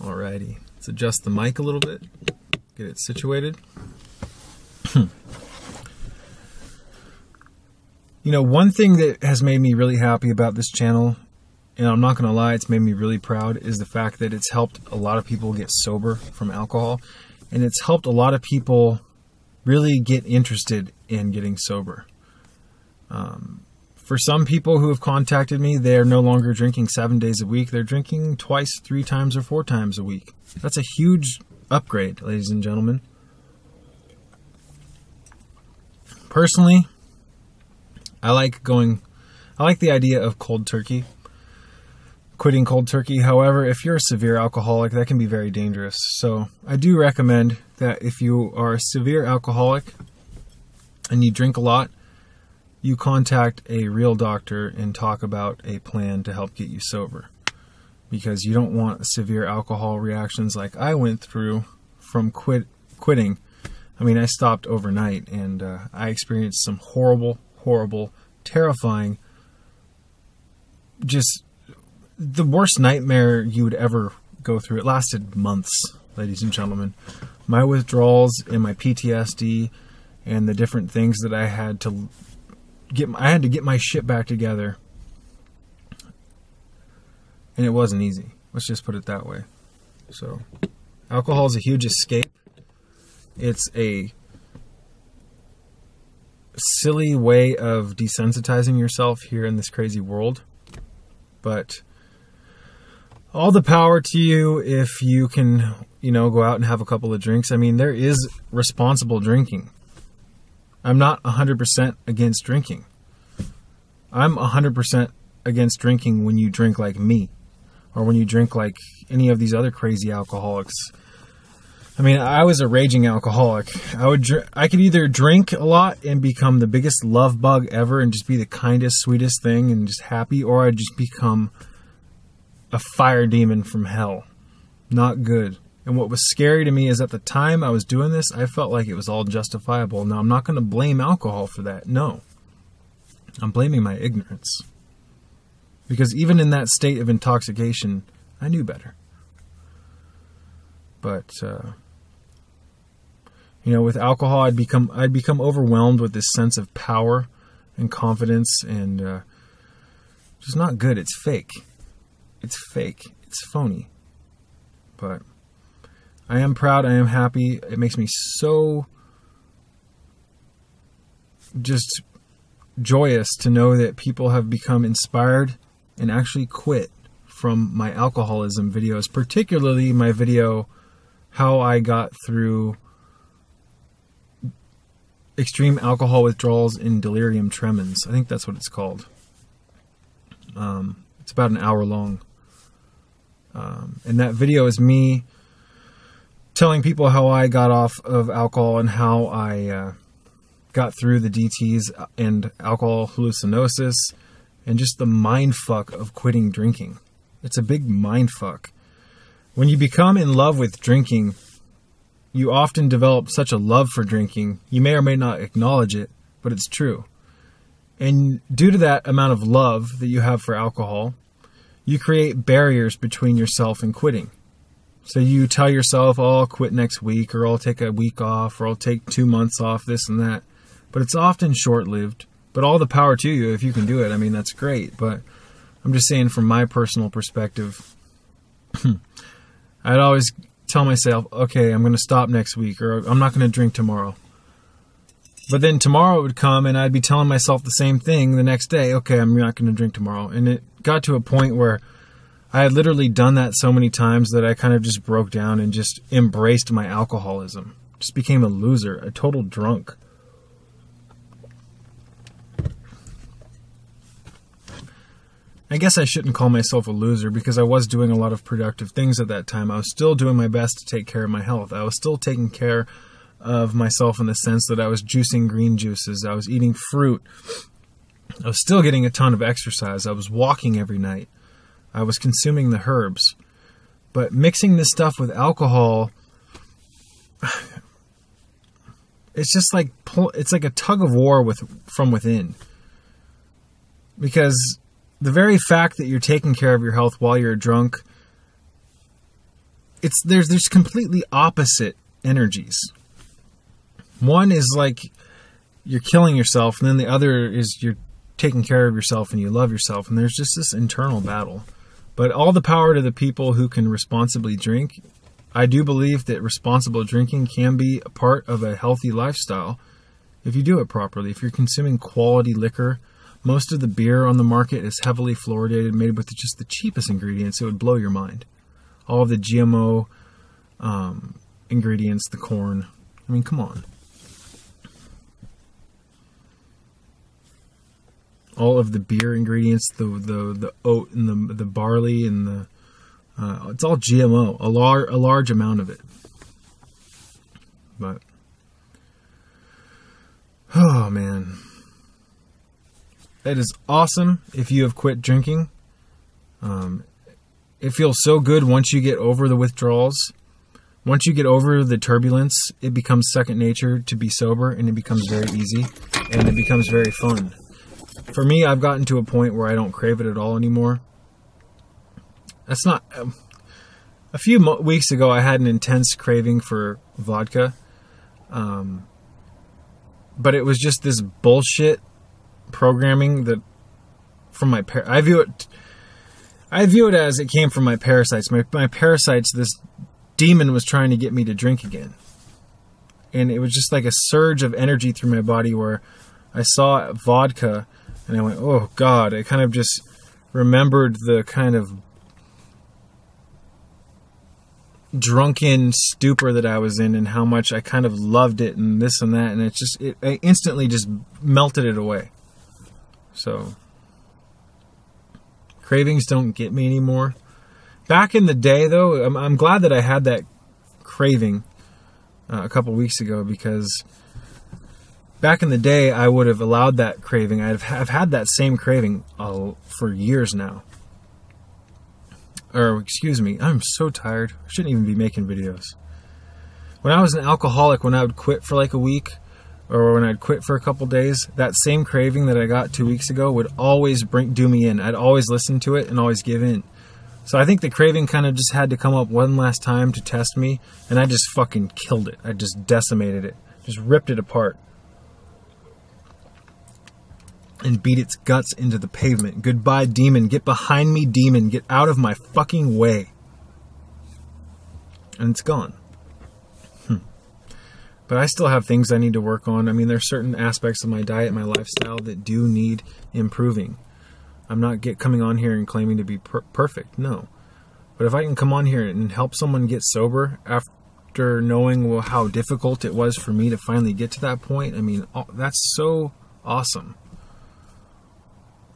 Alrighty, let's adjust the mic a little bit, get it situated. You know, one thing that has made me really happy about this channel, and I'm not going to lie, it's made me really proud, is the fact that it's helped a lot of people get sober from alcohol, and it's helped a lot of people really get interested in getting sober. For some people who have contacted me, they're no longer drinking 7 days a week. They're drinking twice, 3 times, or 4 times a week. That's a huge upgrade, ladies and gentlemen. Personally, I like the idea of cold turkey, quitting cold turkey. However, if you're a severe alcoholic, that can be very dangerous. So I do recommend that if you are a severe alcoholic and you drink a lot, you contact a real doctor and talk about a plan to help get you sober. Because you don't want severe alcohol reactions like I went through from quitting. I mean, I stopped overnight and I experienced some horrible, terrifying, just the worst nightmare you would ever go through. It lasted months, ladies and gentlemen. My withdrawals and my PTSD and the different things that I had to get my shit back together. And it wasn't easy. Let's just put it that way. So, alcohol is a huge escape. It's a silly way of desensitizing yourself here in this crazy world. But all the power to you if you can, go out and have a couple of drinks. I mean, there is responsible drinking. I'm not 100% against drinking. I'm 100% against drinking when you drink like me, or when you drink like any of these other crazy alcoholics. I mean, I was a raging alcoholic. I could either drink a lot and become the biggest love bug ever and just be the kindest, sweetest thing and just happy, or I'd just become a fire demon from hell. Not good. And what was scary to me is at the time I was doing this, I felt like it was all justifiable. Now, I'm not going to blame alcohol for that. No. I'm blaming my ignorance. Because even in that state of intoxication, I knew better. But, with alcohol, I'd become overwhelmed with this sense of power and confidence, and just not good. It's fake. It's fake. It's phony. But I am proud. I am happy. It makes me so just joyous to know that people have become inspired and actually quit from my alcoholism videos, particularly my video, how I got through extreme alcohol withdrawals in delirium tremens. I think that's what it's called. It's about an hour long. And that video is me telling people how I got off of alcohol and how I got through the DTs and alcohol hallucinosis and just the mind fuck of quitting drinking. It's a big mind fuck. When you become in love with drinking, you often develop such a love for drinking. You may or may not acknowledge it, but it's true. And due to that amount of love that you have for alcohol, you create barriers between yourself and quitting. So you tell yourself, oh, I'll quit next week, or I'll take a week off, or I'll take 2 months off, this and that. But it's often short-lived. But all the power to you if you can do it. I mean, that's great. But I'm just saying from my personal perspective, I'd always tell myself, okay, I'm going to stop next week, or I'm not going to drink tomorrow. But then tomorrow would come and I'd be telling myself the same thing the next day. Okay, I'm not going to drink tomorrow. And it got to a point where I had literally done that so many times that I kind of just broke down and just embraced my alcoholism. Just became a loser, a total drunk. I guess I shouldn't call myself a loser because I was doing a lot of productive things at that time. I was still doing my best to take care of my health. I was still taking care of myself in the sense that I was juicing green juices. I was eating fruit. I was still getting a ton of exercise. I was walking every night. I was consuming the herbs. But mixing this stuff with alcohol, it's just like it's like a tug of war from within. Because the very fact that you're taking care of your health while you're drunk there's completely opposite energies. One is like you're killing yourself, and then the other is you're taking care of yourself and you love yourself, and there's just this internal battle. But all the power to the people who can responsibly drink. I do believe that responsible drinking can be a part of a healthy lifestyle if you do it properly. If you're consuming quality liquor, most of the beer on the market is heavily fluoridated, made with just the cheapest ingredients. It would blow your mind. All of the GMO ingredients, the corn. I mean, come on. All of the beer ingredients, the oat and the barley and the it's all GMO, a large amount of it. But oh man, that is awesome. If you have quit drinking, it feels so good once you get over the withdrawals. Once you get over the turbulence, it becomes second nature to be sober, and it becomes very easy, and it becomes very fun. For me, I've gotten to a point where I don't crave it at all anymore. That's not... a few weeks ago, I had an intense craving for vodka. But it was just this bullshit programming that from my... I view it as it came from my parasites. My parasites, this demon was trying to get me to drink again. And it was just like a surge of energy through my body where I saw vodka and I went, oh God. I kind of just remembered the kind of drunken stupor that I was in and how much I kind of loved it and this and that. And I instantly just melted it away. So cravings don't get me anymore. Back in the day, though, I'm glad that I had that craving a couple weeks ago, because back in the day, I would have allowed that craving. I've had that same craving for years now. Or, excuse me, I'm so tired. I shouldn't even be making videos. When I was an alcoholic, when I would quit for like a week, or when I'd quit for a couple days, that same craving that I got 2 weeks ago would always do me in. I'd always listen to it and always give in. So I think the craving kind of just had to come up one last time to test me, and I just fucking killed it. I just decimated it. Just ripped it apart. And beat its guts into the pavement. Goodbye, demon. Get behind me, demon. Get out of my fucking way. And it's gone. But I still have things I need to work on. I mean, there's certain aspects of my diet, my lifestyle that do need improving. I'm not coming on here and claiming to be perfect. No. But if I can come on here and help someone get sober after knowing how difficult it was for me to finally get to that point, I mean, that's so awesome.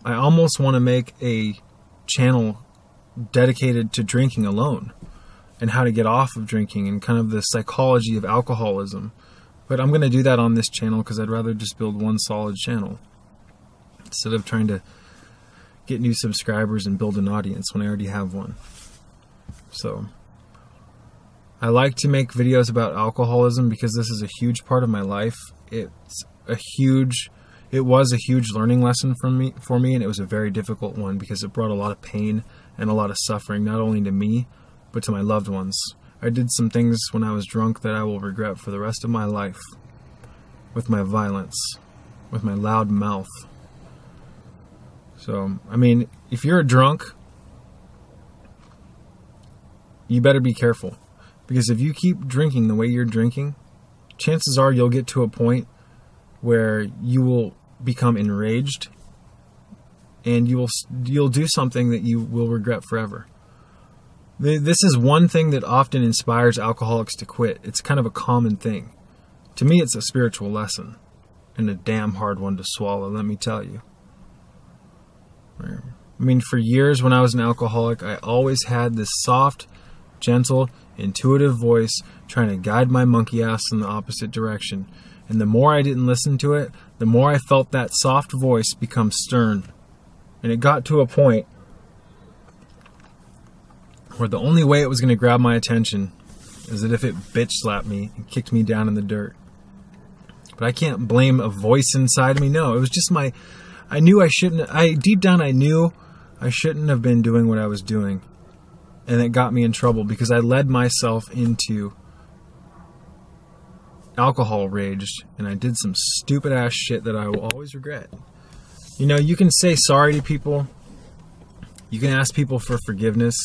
I almost want to make a channel dedicated to drinking alone and how to get off of drinking and kind of the psychology of alcoholism. But I'm going to do that on this channel because I'd rather just build one solid channel instead of trying to get new subscribers and build an audience when I already have one. So I like to make videos about alcoholism because this is a huge part of my life. It was a huge learning lesson for me, and it was a very difficult one because it brought a lot of pain and a lot of suffering, not only to me, but to my loved ones. I did some things when I was drunk that I will regret for the rest of my life. With my violence. With my loud mouth. So, I mean, if you're a drunk, you better be careful. Because if you keep drinking the way you're drinking, chances are you'll get to a point where you will become enraged and you'll do something that you will regret forever. This is one thing that often inspires alcoholics to quit. It's kind of a common thing. To me, it's a spiritual lesson and a damn hard one to swallow, let me tell you. I mean, for years when I was an alcoholic, I always had this soft, gentle, intuitive voice trying to guide my monkey ass in the opposite direction. And the more I didn't listen to it, the more I felt that soft voice become stern. And it got to a point where the only way it was going to grab my attention is that if it bitch slapped me and kicked me down in the dirt. But I can't blame a voice inside of me. No, it was just deep down I knew I shouldn't have been doing what I was doing. And it got me in trouble because I led myself into alcohol rage, and I did some stupid ass shit that I will always regret. You know, you can say sorry to people. You can ask people for forgiveness.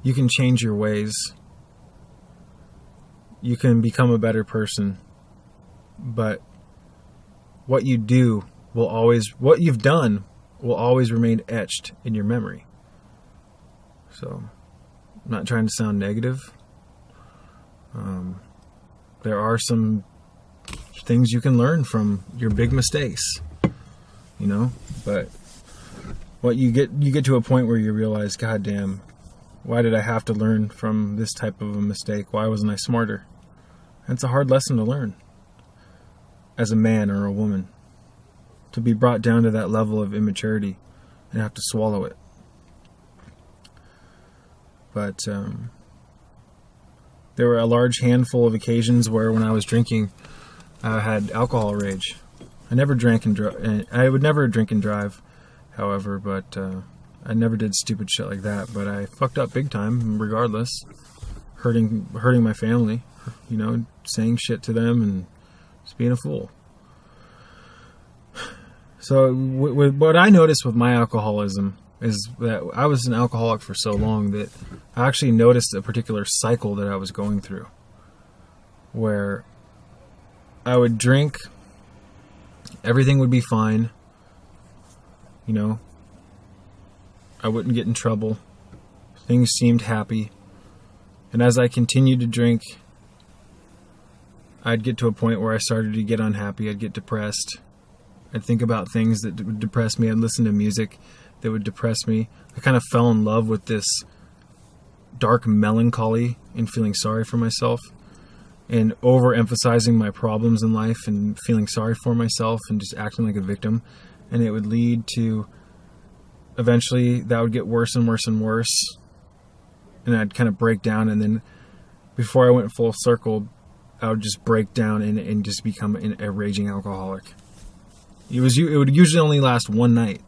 You can change your ways. You can become a better person. But what you do will always, what you've done will always remain etched in your memory. So, I'm not trying to sound negative. There are some things you can learn from your big mistakes, you know, but what you get to a point where you realize, God damn, why did I have to learn from this type of a mistake? Why wasn't I smarter? It's a hard lesson to learn as a man or a woman, to be brought down to that level of immaturity and have to swallow it. But there were a large handful of occasions where when I was drinking, I had alcohol rage. I never drank and I would never drink and drive, however, but I never did stupid shit like that. But I fucked up big time, regardless, hurting my family, you know, saying shit to them and just being a fool. So what I noticed with my alcoholism is that I was an alcoholic for so long that I actually noticed a particular cycle that I was going through, where I would drink, everything would be fine, you know, I wouldn't get in trouble, things seemed happy, and as I continued to drink, I'd get to a point where I started to get unhappy, I'd get depressed, I'd think about things that would depress me, I'd listen to music that would depress me. I kind of fell in love with this dark melancholy and feeling sorry for myself and overemphasizing my problems in life and feeling sorry for myself and just acting like a victim. And it would lead to, eventually that would get worse and worse and worse, and I'd kind of break down, and then before I went full circle, I would just break down and just become a raging alcoholic. It would usually only last one night.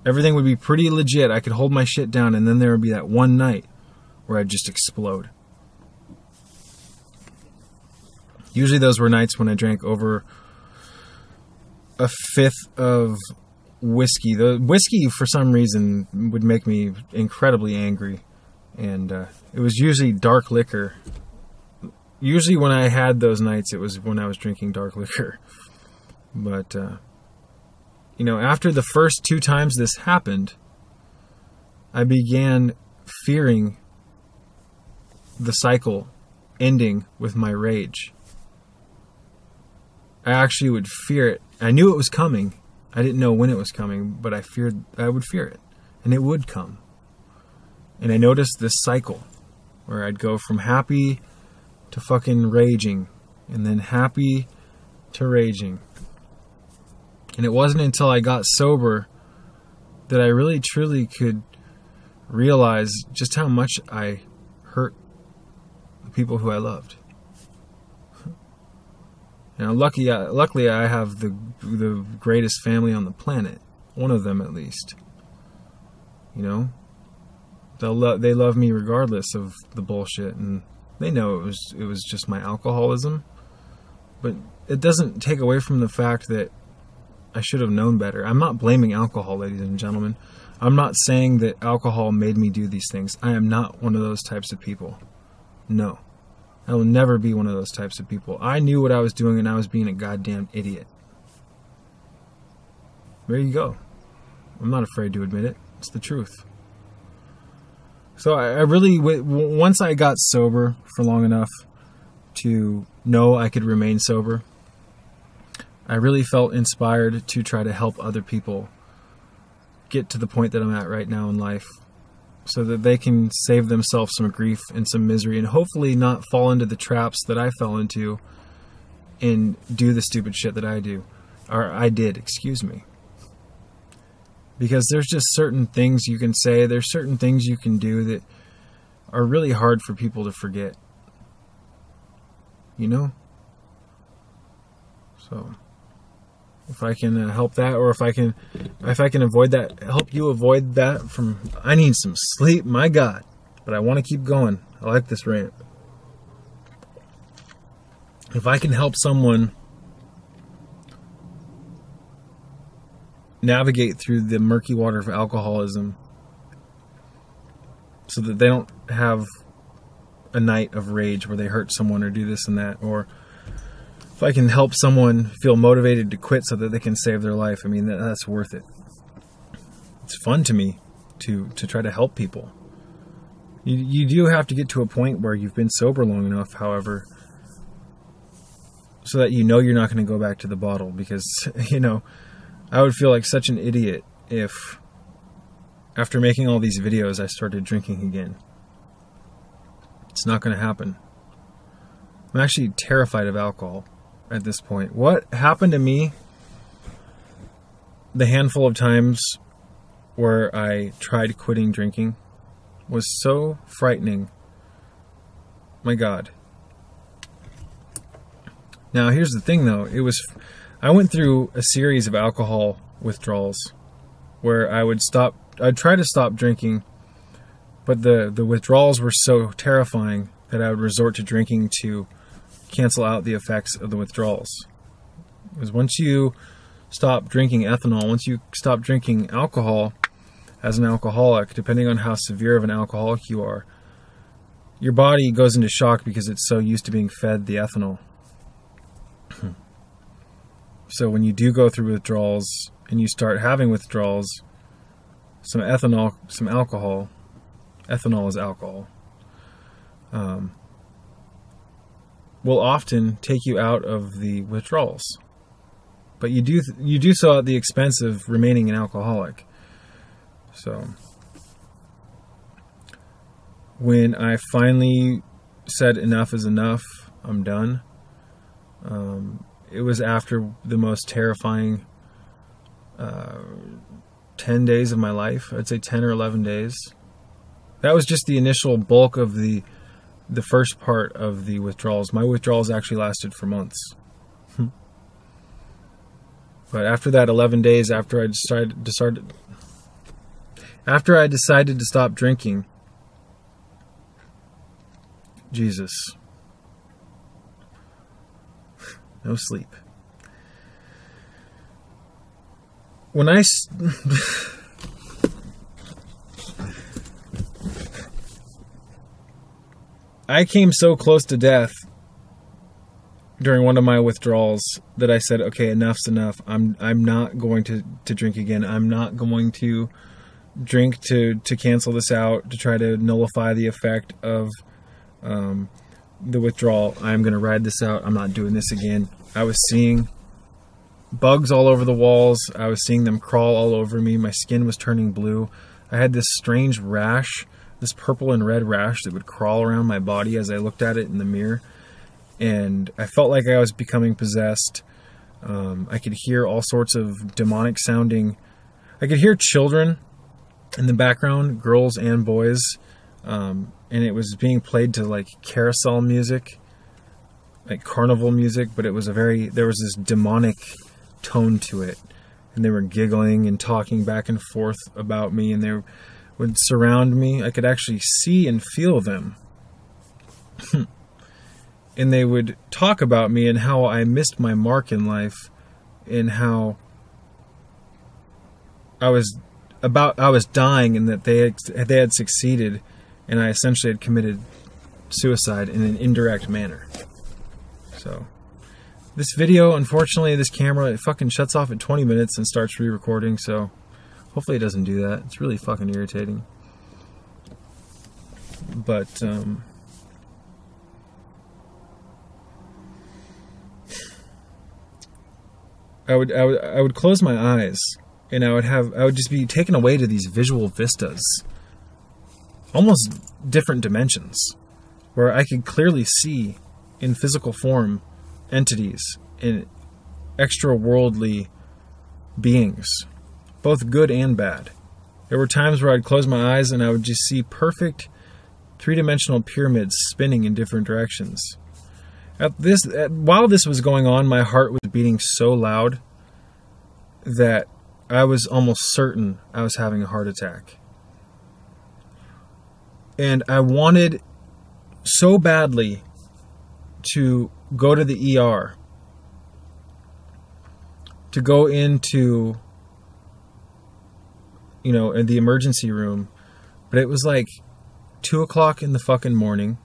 Everything would be pretty legit. I could hold my shit down, and then there would be that one night where I'd just explode. Usually those were nights when I drank over a fifth of whiskey. The whiskey, for some reason, would make me incredibly angry. And it was usually dark liquor. Usually when I had those nights, it was when I was drinking dark liquor. But you know, after the first 2 times this happened, I began fearing the cycle ending with my rage. I actually would fear it. I knew it was coming. I didn't know when it was coming, but I would fear it, and it would come. And I noticed this cycle where I'd go from happy to fucking raging, and then happy to raging. And it wasn't until I got sober that I really truly could realize just how much I hurt the people who I loved. Now, luckily I have the greatest family on the planet. One of them, at least. You know, they love me regardless of the bullshit, and they know it was just my alcoholism. But it doesn't take away from the fact that I should have known better. I'm not blaming alcohol, ladies and gentlemen. I'm not saying that alcohol made me do these things. I am not one of those types of people. No. I will never be one of those types of people. I knew what I was doing, and I was being a goddamn idiot. There you go. I'm not afraid to admit it. It's the truth. So I really, once I got sober for long enough to know I could remain sober, I really felt inspired to try to help other people get to the point that I'm at right now in life, so that they can save themselves some grief and some misery, and hopefully not fall into the traps that I fell into and do the stupid shit that I did, excuse me. Because there's just certain things you can say, there's certain things you can do that are really hard for people to forget. You know? So If I can help that, or if I can avoid that, help you avoid that from, I need some sleep, my God. But I want to keep going. I like this rant. If I can help someone navigate through the murky water of alcoholism so that they don't have a night of rage where they hurt someone or do this and that, or if I can help someone feel motivated to quit so that they can save their life, I mean, that's worth it. It's fun to me to try to help people. You do have to get to a point where you've been sober long enough, however, so that you know you're not going to go back to the bottle, because, you know, I would feel like such an idiot if, after making all these videos, I started drinking again. It's not going to happen. I'm actually terrified of alcohol at this point. What happened to me the handful of times where I tried quitting drinking was so frightening. My God. Now, here's the thing, though. I went through a series of alcohol withdrawals where I'd try to stop drinking, but the withdrawals were so terrifying that I would resort to drinking to cancel out the effects of the withdrawals. Because once you stop drinking ethanol, once you stop drinking alcohol as an alcoholic, depending on how severe of an alcoholic you are, your body goes into shock because it's so used to being fed the ethanol. So when you do go through withdrawals and you start having withdrawals, some ethanol, some alcohol, ethanol is alcohol, will often take you out of the withdrawals. But you do so at the expense of remaining an alcoholic. So when I finally said enough is enough, I'm done, it was after the most terrifying 10 days of my life. I'd say 10 or 11 days. That was just the initial bulk of the first part of the withdrawals. My withdrawals actually lasted for months. But after that 11 days, after I decided to stop drinking, Jesus, no sleep. When I came so close to death during one of my withdrawals that I said, okay, enough's enough. I'm not going to drink again. I'm not going to drink to cancel this out, to try to nullify the effect of the withdrawal. I'm going to ride this out. I'm not doing this again. I was seeing bugs all over the walls. I was seeing them crawl all over me. My skin was turning blue. I had this strange rash, this purple and red rash that would crawl around my body as I looked at it in the mirror. And I felt like I was becoming possessed. I could hear all sorts of demonic sounding. I could hear children in the background, girls and boys. And it was being played to like carousel music, like carnival music, but there was this demonic tone to it. And they were giggling and talking back and forth about me, and they would surround me. I could actually see and feel them. And they would talk about me and how I missed my mark in life, and how I was dying, and that they had succeeded, and I essentially had committed suicide in an indirect manner. So this video, unfortunately, this camera, it fucking shuts off at 20 minutes and starts re-recording, so hopefully it doesn't do that. It's really fucking irritating. But I would close my eyes, and I would just be taken away to these visual vistas, almost different dimensions, where I could clearly see in physical form entities and extra-worldly beings, both good and bad. There were times where I'd close my eyes and I would just see perfect three-dimensional pyramids spinning in different directions. While this was going on, my heart was beating so loud that I was almost certain I was having a heart attack. And I wanted so badly to go to the ER, to go into, in the emergency room. But it was like 2 o'clock in the fucking morning.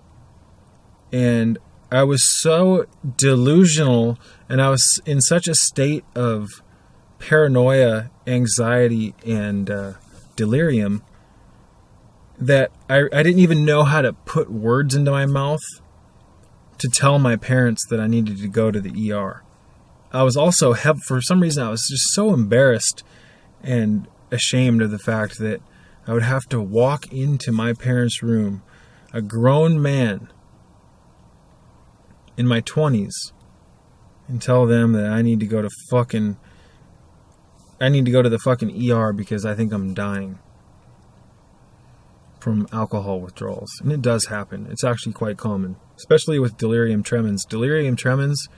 And I was so delusional, and I was in such a state of paranoia, anxiety, and delirium that I didn't even know how to put words into my mouth to tell my parents that I needed to go to the ER. I was also, for some reason, I was just so embarrassed and ashamed of the fact that I would have to walk into my parents' room, a grown man in my 20s, and tell them that I need to go to the fucking ER because I think I'm dying from alcohol withdrawals. And it does happen. It's actually quite common, especially with delirium tremens. Delirium tremens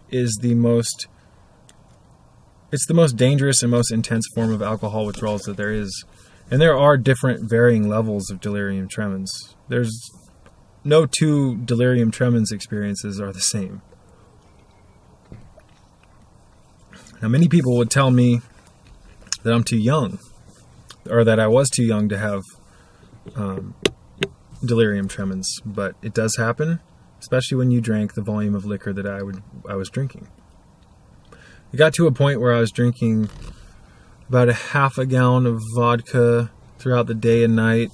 is the most dangerous and most intense form of alcohol withdrawals that there is. And there are different varying levels of delirium tremens. There's no two delirium tremens experiences are the same. Now, many people would tell me that I'm too young, or that I was too young to have delirium tremens, but it does happen, especially when you drank the volume of liquor that I was drinking. It got to a point where I was drinking about a half a gallon of vodka throughout the day and night.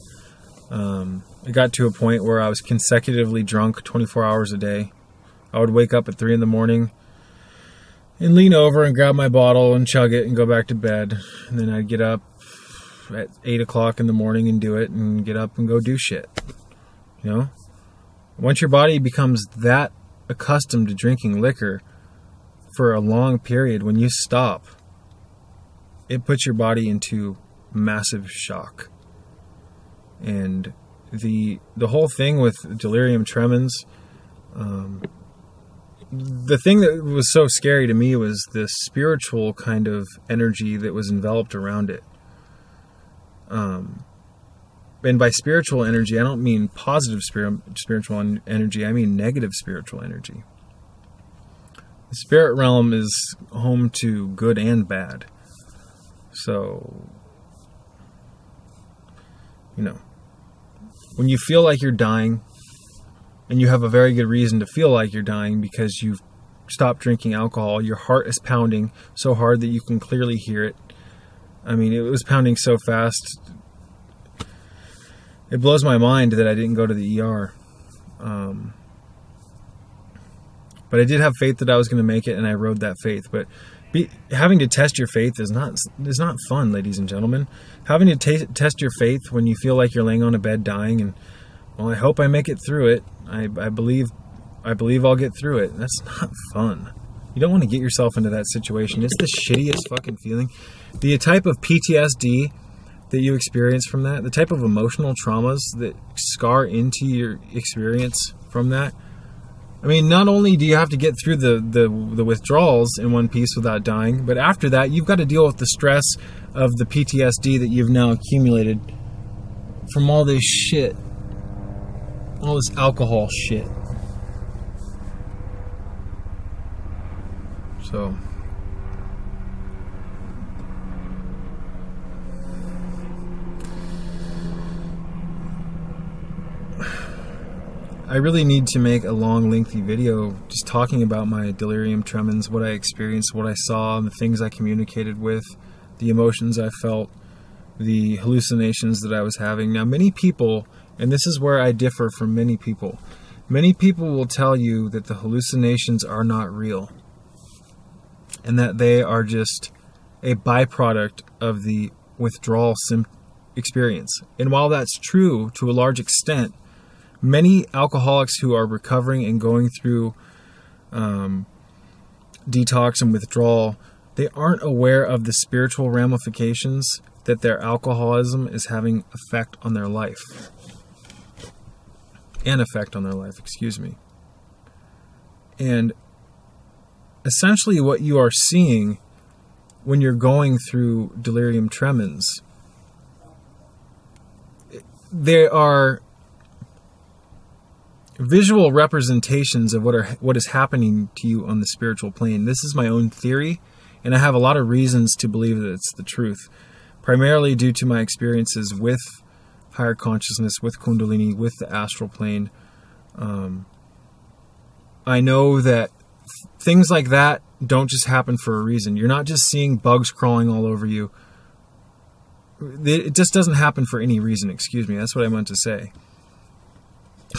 It got to a point where I was consecutively drunk 24 hours a day. I would wake up at 3 in the morning and lean over and grab my bottle and chug it and go back to bed. And then I'd get up at 8 o'clock in the morning and do it, and get up and go do shit. Once your body becomes that accustomed to drinking liquor for a long period, when you stop, it puts your body into massive shock. And the whole thing with delirium tremens, the thing that was so scary to me was the spiritual kind of energy that was enveloped around it. And by spiritual energy, I don't mean positive spiritual energy. I mean negative spiritual energy. The spirit realm is home to good and bad. So, when you feel like you're dying, and you have a very good reason to feel like you're dying because you've stopped drinking alcohol, your heart is pounding so hard that you can clearly hear it. I mean, it was pounding so fast. It blows my mind that I didn't go to the ER. But I did have faith that I was going to make it, and I rode that faith. But having to test your faith is not fun, ladies and gentlemen. Having to test your faith when you feel like you're laying on a bed dying, and I hope I make it through it. I believe I'll get through it. That's not fun. You don't want to get yourself into that situation. It's the shittiest fucking feeling. The type of PTSD that you experience from that, the type of emotional traumas that scar into your experience from that. I mean, not only do you have to get through the withdrawals in one piece without dying, but after that, you've got to deal with the stress of the PTSD that you've now accumulated from all this shit. All this alcohol shit. So, I really need to make a long, lengthy video just talking about my delirium tremens, what I experienced, what I saw, the things I communicated with, the emotions I felt, the hallucinations that I was having. Now, many people, and this is where I differ from many people will tell you that the hallucinations are not real and that they are just a byproduct of the withdrawal experience. And while that's true to a large extent, many alcoholics who are recovering and going through detox and withdrawal, they aren't aware of the spiritual ramifications that their alcoholism is having effect on their life. And essentially what you are seeing when you're going through delirium tremens, there are visual representations of what is happening to you on the spiritual plane. This is my own theory, and I have a lot of reasons to believe that it's the truth, primarily due to my experiences with higher consciousness, with Kundalini, with the astral plane. I know that things like that don't just happen for a reason. You're not just seeing bugs crawling all over you. It just doesn't happen for any reason. Excuse me. That's what I meant to say.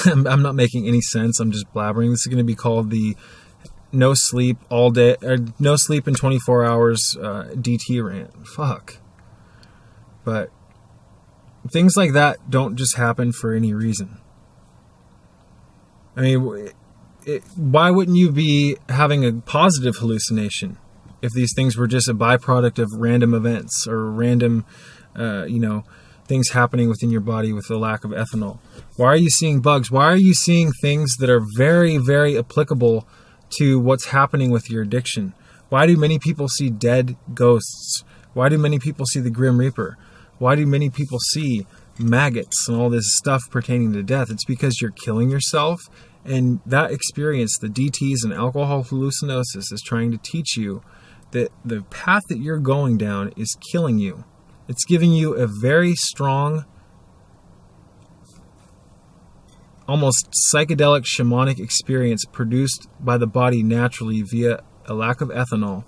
I'm not making any sense. I'm just blabbering. This is going to be called the no sleep all day, or no sleep in 24 hours DT rant. Fuck. But things like that don't just happen for any reason. I mean, why wouldn't you be having a positive hallucination if these things were just a byproduct of random events or random, things happening within your body with the lack of ethanol? Why are you seeing bugs? Why are you seeing things that are very, very applicable to what's happening with your addiction? Why do many people see dead ghosts? Why do many people see the Grim Reaper? Why do many people see maggots and all this stuff pertaining to death? It's because you're killing yourself, and that experience, the DTs and alcohol hallucinosis, is trying to teach you that the path that you're going down is killing you. It's giving you a very strong, almost psychedelic shamanic experience produced by the body naturally via a lack of ethanol,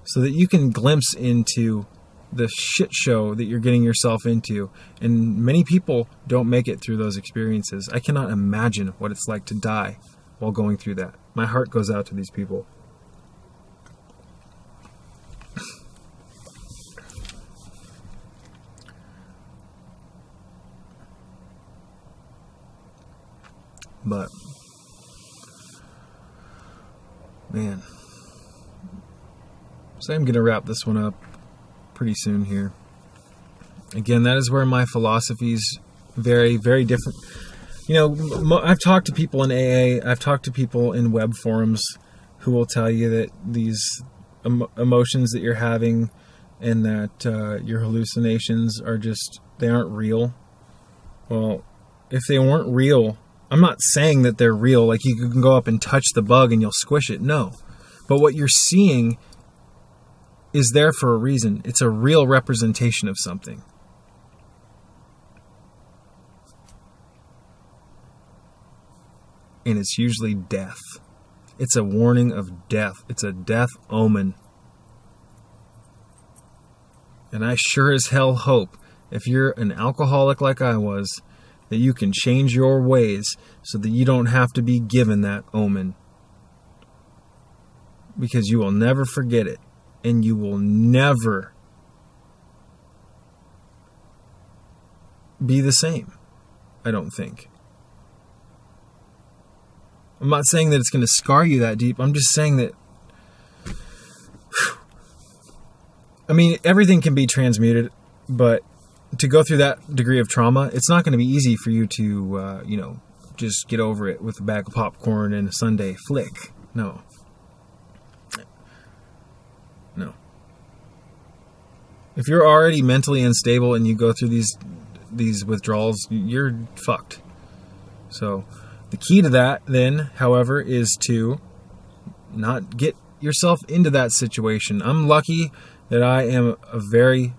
so that you can glimpse into the shit show that you're getting yourself into. And many people don't make it through those experiences. I cannot imagine what it's like to die while going through that. My heart goes out to these people. But, man, so I'm going to wrap this one up pretty soon here. Again, that is where my philosophy's very, very different. I've talked to people in AA, I've talked to people in web forums who will tell you that these emotions that you're having and that your hallucinations are just, they aren't real. Well, if they weren't real, I'm not saying that they're real, like you can go up and touch the bug and you'll squish it. No. But what you're seeing is there for a reason. It's a real representation of something. And it's usually death. It's a warning of death. It's a death omen. And I sure as hell hope, if you're an alcoholic like I was, that you can change your ways so that you don't have to be given that omen. Because you will never forget it. And you will never be the same, I don't think. I'm not saying that it's going to scar you that deep. I'm just saying that, everything can be transmuted, but to go through that degree of trauma, it's not going to be easy for you to, just get over it with a bag of popcorn and a Sunday flick. No. If you're already mentally unstable and you go through these withdrawals, you're fucked. So the key to that then, however, is to not get yourself into that situation. I'm lucky that I am a very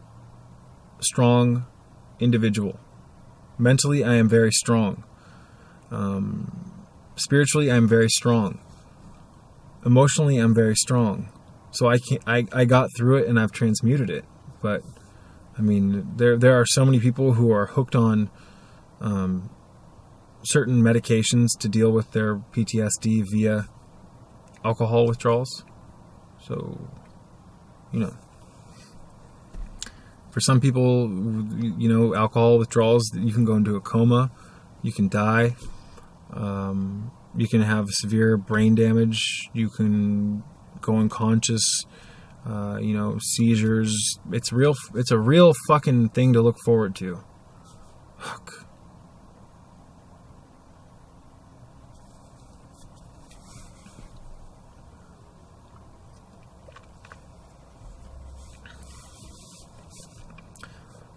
strong individual. Mentally, I am very strong. Spiritually, I'm very strong. Emotionally, I'm very strong. So I got through it and I've transmuted it. But there are so many people who are hooked on certain medications to deal with their PTSD via alcohol withdrawals. So, for some people, alcohol withdrawals, you can go into a coma, you can die, you can have severe brain damage, you can go unconscious, seizures. It's a real fucking thing to look forward to. Fuck.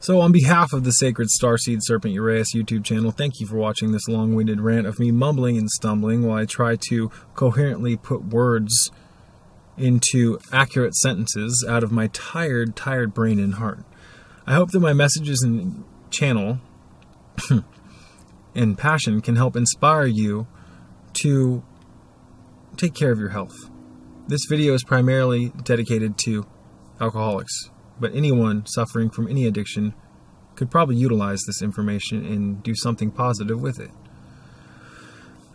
So on behalf of the Sacred Starseed Serpent Uraeus YouTube channel, thank you for watching this long-winded rant of me mumbling and stumbling while I try to coherently put words into accurate sentences out of my tired brain and heart. I hope that my messages and channel and passion can help inspire you to take care of your health. This video is primarily dedicated to alcoholics, but anyone suffering from any addiction could probably utilize this information and do something positive with it.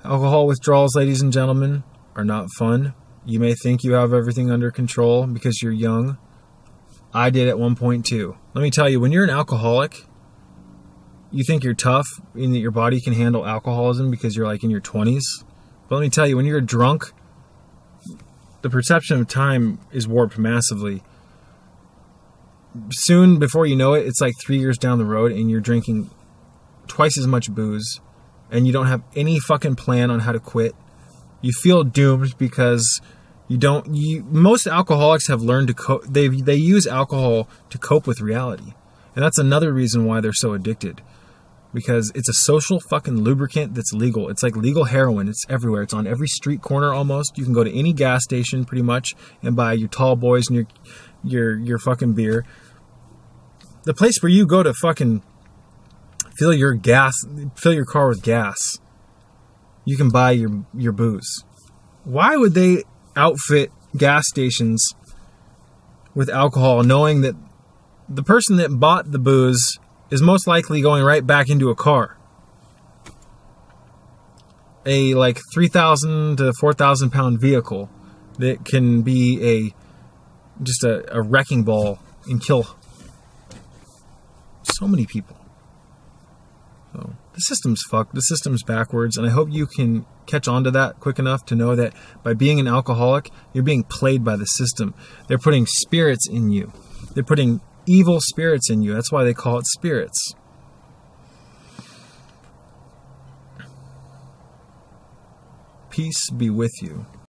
Alcohol withdrawals, ladies and gentlemen, are not fun. You may think you have everything under control because you're young. I did at one point too. Let me tell you, when you're an alcoholic, you think you're tough and that your body can handle alcoholism because you're like in your 20s. But let me tell you, when you're drunk, the perception of time is warped massively. Soon, before you know it, it's like 3 years down the road and you're drinking twice as much booze and you don't have any fucking plan on how to quit. You feel doomed because most alcoholics have learned to cope. They use alcohol to cope with reality. And that's another reason why they're so addicted. Because it's a social fucking lubricant that's legal. It's like legal heroin. It's everywhere. It's on every street corner almost. You can go to any gas station pretty much and buy your tall boys and your fucking beer. The place where you go to fucking fill your car with gas, you can buy your booze. Why would they outfit gas stations with alcohol knowing that the person that bought the booze is most likely going right back into a car? A like 3,000 to 4,000 pound vehicle that can be just a wrecking ball and kill so many people. So the system's fucked. The system's backwards, and I hope you can catch on to that quick enough to know that by being an alcoholic, you're being played by the system. They're putting spirits in you. They're putting evil spirits in you. That's why they call it spirits. Peace be with you.